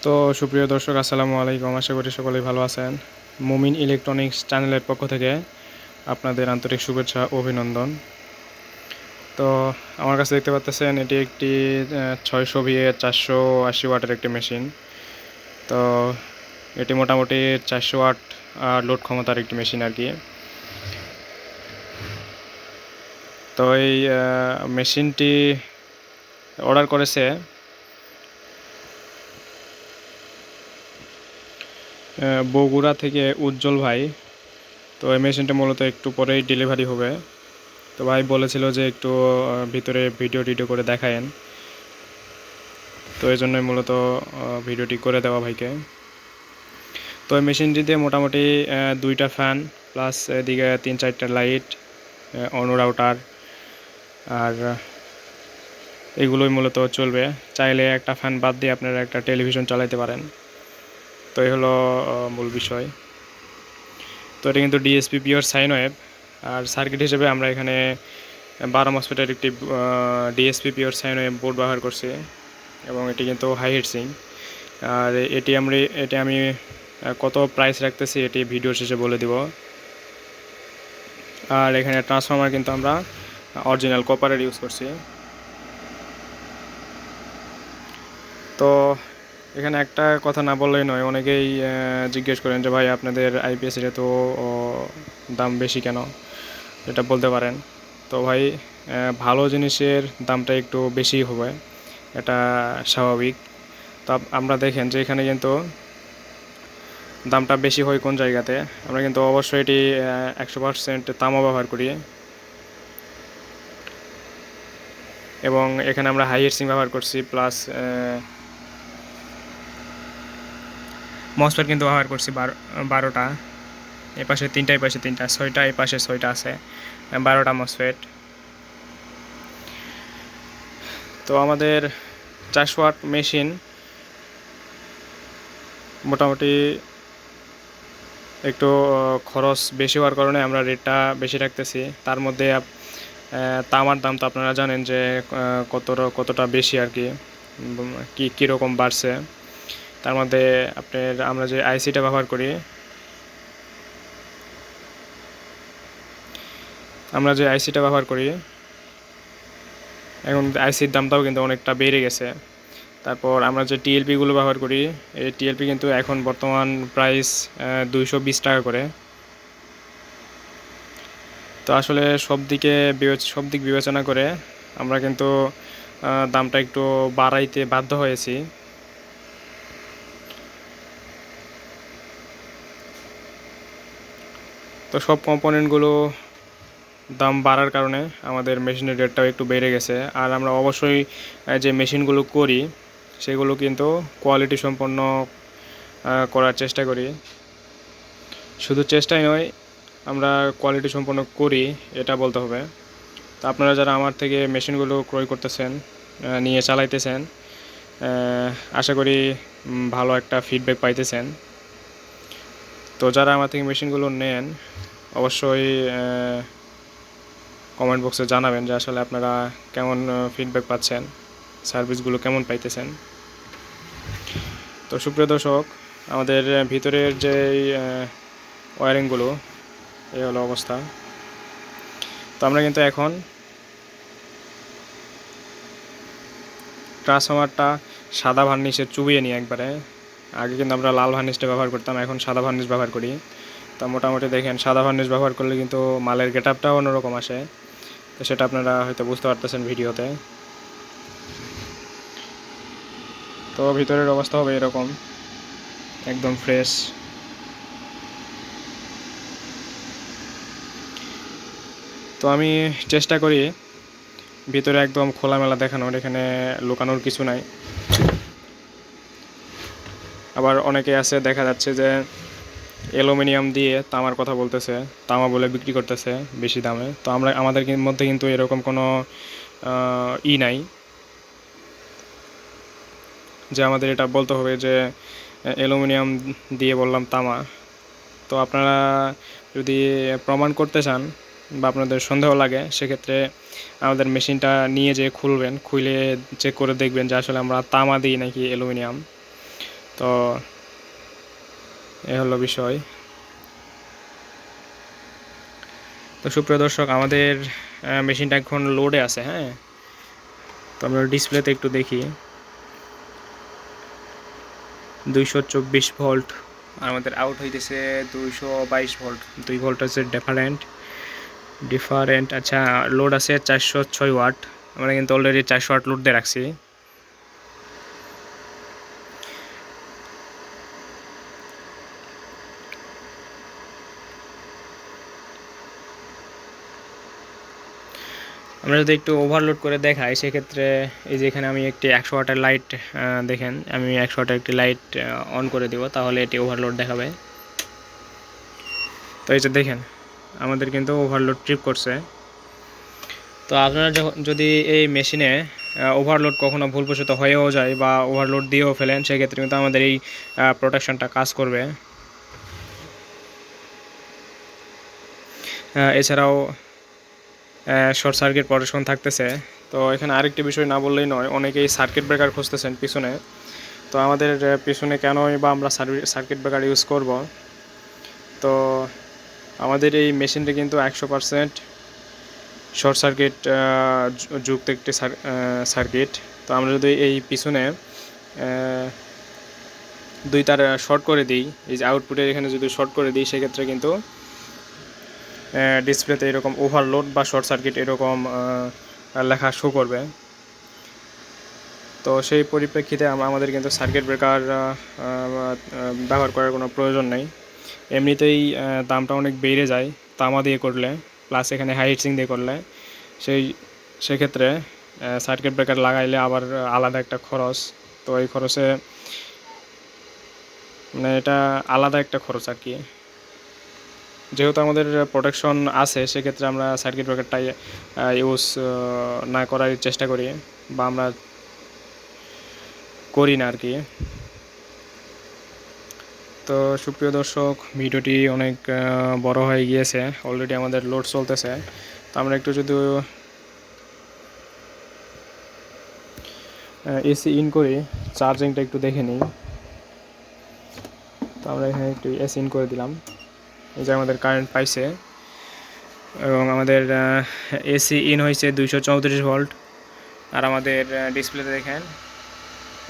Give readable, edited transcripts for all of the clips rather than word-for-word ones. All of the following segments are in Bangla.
তো সুপ্রিয় দর্শক আসসালামু আলাইকুম, আশা করি সকলেই ভালো আছেন। মুমিন ইলেকট্রনিক্স চ্যানেলের পক্ষ থেকে আপনাদের আন্তরিক শুভেচ্ছা ও অভিনন্দন। তো আমার কাছে দেখতে পাচ্ছেন এটি একটি 600 VA 480 ওয়াটের একটি মেশিন। তো এটি মোটামুটি 400 ওয়াট লোড ক্ষমতার একটি মেশিন আর কি। তো এই মেশিনটি অর্ডার করেছে বগুড়া থেকে উজ্জ্বল ভাই। তো এই মেশিনটা মূলত একটু পরেই ডেলিভারি হবে। তো ভাই বলেছিল যে একটু ভিতরে ভিডিও করে দেখায়েন, তো এই জন্যই মূলত ভিডিওটি করে দেওয়া ভাইকে। তো এই মেশিনটিতে মোটামুটি 2টা ফ্যান প্লাস এদিকে 3-4টা লাইট, অন রাউটার আর এগুলোই মূলত চলবে। চাইলে একটা ফ্যান বাদ দিয়ে আপনারা একটা টেলিভিশন চালাতে পারেন। তো এই হলো মূল বিষয়। তো এটা কিন্তু ডিএসপি পিওর সাইন ওয়েভ, আর সার্কিট হিসেবে আমরা এখানে 12 মসফেটের একটি DSP pure sine wave board ব্যবহার করছি, এবং এটি কিন্তু হাই হিট সিঙ্ক। আর এটি আমি কত প্রাইস রাখতেছি এটি ভিডিও শেষে বলে দিব। আর এখানে ট্রান্সফর্মার কিন্তু আমরা অরিজিনাল কপারের ইউজ করছি। তো এখানে একটা কথা না বললেই নয়, অনেকেই জিজ্ঞেস করেন যে ভাই আপনাদের আইপিএসের এত দাম বেশি কেন, এটা বলতে পারেন। তো ভাই ভালো জিনিসের দামটা একটু বেশি হবে, এটা স্বাভাবিক। তো আমরা দেখেন যে এখানে কিন্তু দামটা বেশি হয় কোন জায়গাতে। আমরা কিন্তু অবশ্যই এটি 100% তামা ব্যবহার করি, এবং এখানে আমরা হাই হিটসিং ব্যবহার করছি, প্লাস মসফেট কিন্তু ব্যবহার করছি 12টা। এ পাশে 3টা, এই পাশে 3টা, 6টা, এই পাশে 6টা আছে, 12টা মসফেট। তো আমাদের 400 ওয়াট মেশিন মোটামুটি একটু খরচ বেশি হওয়ার কারণে আমরা রেটটা বেশি রাখতেছি। তার মধ্যে তামার দাম তো আপনারা জানেন যে কতটা বেশি আর কি, কীরকম বাড়ছে। তার মধ্যে আমরা যে আইসিটা ব্যবহার করি, এখন আইসির দামটাও কিন্তু অনেকটা বেড়ে গেছে। তারপর আমরা যে টিএলপিগুলো ব্যবহার করি, এই টিএলপি কিন্তু এখন বর্তমান প্রাইস 220 টাকা করে। তো আসলে সব দিক বিবেচনা করে আমরা কিন্তু দামটা একটু বাড়াইতে বাধ্য হয়েছি। তো সব কম্পোনেন্টগুলো দাম বাড়ার কারণে আমাদের মেশিনের রেটটাও একটু বেড়ে গেছে। আর আমরা অবশ্যই যে মেশিনগুলো করি সেগুলো কিন্তু কোয়ালিটি সম্পন্ন করার চেষ্টা করি। শুধু চেষ্টাই নয়, আমরা কোয়ালিটি সম্পন্ন করি, এটা বলতে হবে। তো আপনারা যারা আমার থেকে মেশিনগুলো ক্রয় করতেছেন, নিয়ে চালাইতেছেন, আশা করি ভালো একটা ফিডব্যাক পাইতেছেন। তো যারা আমার থেকে মেশিনগুলো নেন অবশ্যই কমেন্ট বক্সে জানাবেন যে আসলে আপনারা কেমন ফিডব্যাক পাচ্ছেন, সার্ভিসগুলো কেমন পাইতেছেন। তো সুপ্রিয় দর্শক, আমাদের ভিতরের যে ওয়ারিংগুলো, এই হলো অবস্থা। তো আমরা কিন্তু এখন ট্রান্সফরমারটা সাদা ভার্নিশে চুবিয়ে নিই একবারে। আগে কিন্তু আমরা লাল ভার্নিশটা ব্যবহার করতাম, এখন সাদা ভার্নিশ ব্যবহার করি। তো মোটামুটি দেখেন সাদা ভার্নিশ ব্যবহার করলে কিন্তু মালের গেটআপটাও অন্যরকম আসে। তো সেটা আপনারা হয়তো বুঝতে পারতেছেন ভিডিওতে। তো ভিতরের অবস্থা হবে এরকম, একদম ফ্রেশ। তো আমি চেষ্টা করি ভিতরে একদম খোলামেলা দেখানোর, এখানে লুকানোর কিছু নাই। আবার অনেকে আছে দেখা যাচ্ছে যে অ্যালুমিনিয়াম দিয়ে তামার কথা বলতেছে, তামা বলে বিক্রি করতেছে বেশি দামে। তো আমাদের মধ্যে কিন্তু এরকম কোনো নাই যে আমাদের এটা বলতে হবে যে অ্যালুমিনিয়াম দিয়ে বললাম তামা। তো আপনারা যদি প্রমাণ করতে চান বা আপনাদের সন্দেহ লাগে, সেক্ষেত্রে আমাদের মেশিনটা নিয়ে যে খুলবেন, খুলে চেক করে দেখবেন যে আসলে আমরা তামা দিই নাকি অ্যালুমিনিয়াম। তো এই হলো বিষয়। তো সুপ্রিয় দর্শক, আমাদের মেশিনটা এখন লোডে আছে। হ্যাঁ, তো আমরা ডিসপ্লেতে একটু দেখি 224 ভোল্ট, আর আমাদের আউট হইতেছে 222 ভোল্ট। 2 ভোল্ট আছে ডিফারেন্ট। আচ্ছা, লোড আছে 406 ওয়াট। আমরা কিন্তু অলরেডি 400 ওয়াট লোড দিয়ে রাখছি। আমরা যদি একটু ওভারলোড করে দেখাই সেক্ষেত্রে এই যে এখানে আমি একটি 100 ওয়াটের লাইট দেখেন, আমি 100 ওয়াটের একটি লাইট অন করে দিব, তাহলে এটি ওভারলোড দেখাবে। তো এই যে দেখেন আমাদের কিন্তু ওভারলোড ট্রিপ করছে। তো আপনারা যদি এই মেশিনে ওভারলোড কখনো ভুলবশত হয়েও যায় বা ওভারলোড দিয়েও ফেলেন, সেক্ষেত্রে কিন্তু আমাদের এই প্রোটেকশনটা কাজ করবে। এছাড়াও শর্ট সার্কিট প্রোটেকশন থাকতেছে। তো এখানে আরেকটি বিষয় না বললেই নয়, অনেকেই সার্কিট ব্রেকার খুঁজতেছেন পিছনে। তো আমাদের পিছনে কেনই বা আমরা সার্কিট ব্রেকার ইউজ করব? তো আমাদের এই মেশিনটি কিন্তু 100% শর্ট সার্কিট যুক্ত একটি সার্কিট। তো আমরা যদি এই পিছনে 2 তার শর্ট করে দিই, এই যে আউটপুটের এখানে যদি শর্ট করে দিই, সেক্ষেত্রে কিন্তু ডিসপ্লেতে এরকম ওভারলোড বা শর্ট সার্কিট এরকম লেখা শো করবে। তো সেই পরিপ্রেক্ষিতে আমাদের কিন্তু সার্কিট ব্রেকার ব্যবহার করার কোনো প্রয়োজন নেই। এমনিতেই দামটা অনেক বেড়ে যায় তামা দিয়ে করলে, প্লাস এখানে হাই হিটসিং দিয়ে করলে। সেক্ষেত্রে সার্কিট ব্রেকার লাগাইলে আবার আলাদা একটা খরচ। তো এই খরচে মানে এটা আলাদা একটা খরচ আর কি। যেহেতু আমাদের প্রোটেকশন আছে, সেক্ষেত্রে আমরা সার্কিট ব্রেকারটাই ইউজ না করার চেষ্টা করি, বা আমরা করি না আর কি। তো সুপ্রিয় দর্শক, ভিডিওটি অনেক বড় হয়ে গিয়েছে, অলরেডি আমাদের লোড চলতেছে। তো আমরা একটু যদি এসি ইন করি, চার্জিংটা একটু দেখে নিই। তো আমরা এখানে একটু এসি ইন করে দিলাম, এই যে আমাদের কারেন্ট পাইছে, এবং আমাদের এসি ইন হয়েছে 234 ভোল্ট। আর আমাদের ডিসপ্লেতে দেখেন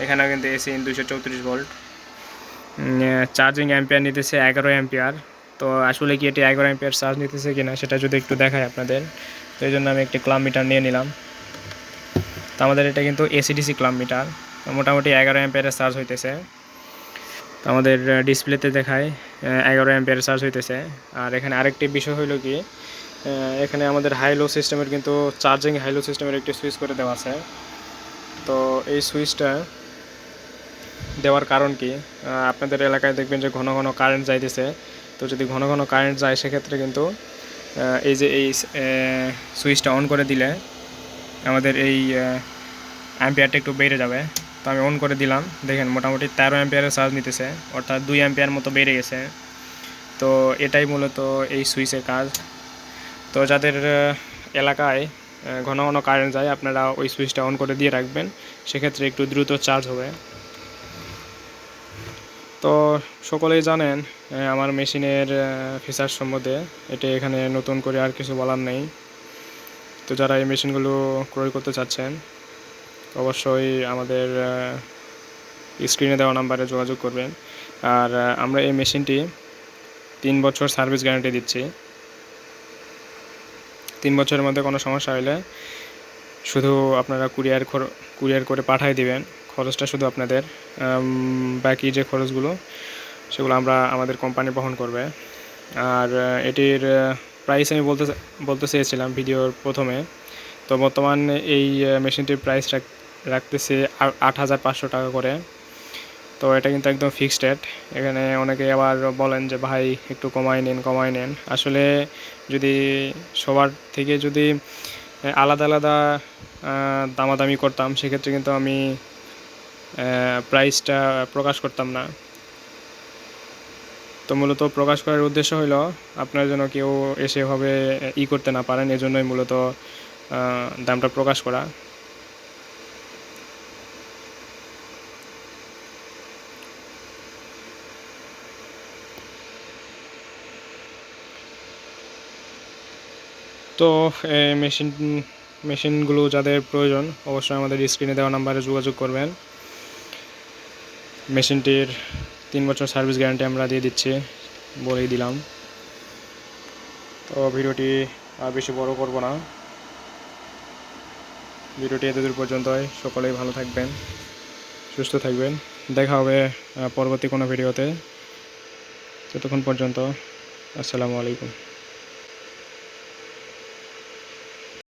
এখানেও কিন্তু AC in 234 volt. Charging ampere নিতেছে 11 অ্যাম্পিয়ার। তো আসলে কি এটি 11 অ্যাম্পিয়ার চার্জ নিতেছে কিনা সেটা যদি একটু দেখায় আপনাদের। তো এই জন্য আমি একটি ক্লাম মিটার নিয়ে নিলাম। তো আমাদের এটা কিন্তু এসিডিসি ক্লাম মিটার, মোটামুটি 11 অ্যাম্পিয়ারের চার্জ হইতেছে। তো আমাদের ডিসপ্লেতে দেখায় 11 অ্যাম্পিয়ার চার্জ হইতেছে। আর এখানে আরেকটি বিষয় হলো কি, এখানে আমাদের হাই লো সিস্টেমের কিন্তু চার্জিং হাই লো সিস্টেমের একটি সুইচ করে দেওয়া আছে। তো এই সুইচটা দেওয়ার কারণ কি, আপনাদের এলাকায় দেখবেন যে ঘন ঘন কারেন্ট যাইতেছে। তো যদি ঘন ঘন কারেন্ট যায়, সেক্ষেত্রে কিন্তু এই যে এই সুইচটা অন করে দিলে আমাদের এই অ্যাম্পিয়ারটা একটু বেড়ে যাবে। তো আমি অন করে দিলাম, দেখেন মোটামুটি 13 অ্যাম্পিয়ারের চার্জ নিতেছে, অর্থাৎ 2 অ্যাম্পিয়ার মতো বেড়ে গেছে। তো এটাই মূলত এই সুইচের কাজ। তো যাদের এলাকায় ঘন ঘন কারেন্ট যায়, আপনারা ওই সুইচটা অন করে দিয়ে রাখবেন, সেক্ষেত্রে একটু দ্রুত চার্জ হবে। তো সকলেই জানেন আমার মেশিনের ফিচার সম্বন্ধে, এটা এখানে নতুন করে আর কিছু বলার নেই। তো যারা এই মেশিনগুলো ক্রয় করতে চাচ্ছেন, অবশ্যই আমাদের স্ক্রিনে দেওয়া নাম্বারে যোগাযোগ করবেন। আর আমরা এই মেশিনটি 3 বছর সার্ভিস গ্যারান্টি দিচ্ছি। 3 বছরের মধ্যে কোনো সমস্যা হলে শুধু আপনারা কুরিয়ার করে পাঠিয়ে দিবেন, খরচটা শুধু আপনাদের। বাকি যে খরচগুলো সেগুলো আমাদের কোম্পানি বহন করবে। আর এটির প্রাইস আমি বলতে চেয়েছিলাম ভিডিওর প্রথমে। তো বর্তমান এই মেশিনটির প্রাইস রাখতেছে 8,500 টাকা করে। তো এটা কিন্তু একদম ফিক্সড রেট। এখানে অনেকে আবার বলেন যে ভাই একটু কমাই নেন। আসলে যদি সবার থেকে যদি আলাদা আলাদা দামাদামি করতাম, সেক্ষেত্রে কিন্তু আমি প্রাইসটা প্রকাশ করতাম না। তো মূলত প্রকাশ করার উদ্দেশ্য হলো আপনার জন্য কেউ এসে এভাবে করতে না পারেন, এজন্যই মূলত দামটা প্রকাশ করা। তো মেশিনগুলো যাদের প্রয়োজন অবশ্যই আমাদের স্ক্রিনে দেওয়া নাম্বারে যোগাযোগ করবেন। মেশিনটির 3 বছর সার্ভিস গ্যারান্টি আমরা দিয়ে দিচ্ছি, বলেই দিলাম। তো ভিডিওটি আর বেশি বড় করব না, ভিডিওটি এতদূর পর্যন্তই। সকলেই ভালো থাকবেন, সুস্থ থাকবেন, দেখা হবে পরবর্তী কোনো ভিডিওতে। ততক্ষণ পর্যন্ত আসসালামু আলাইকুম।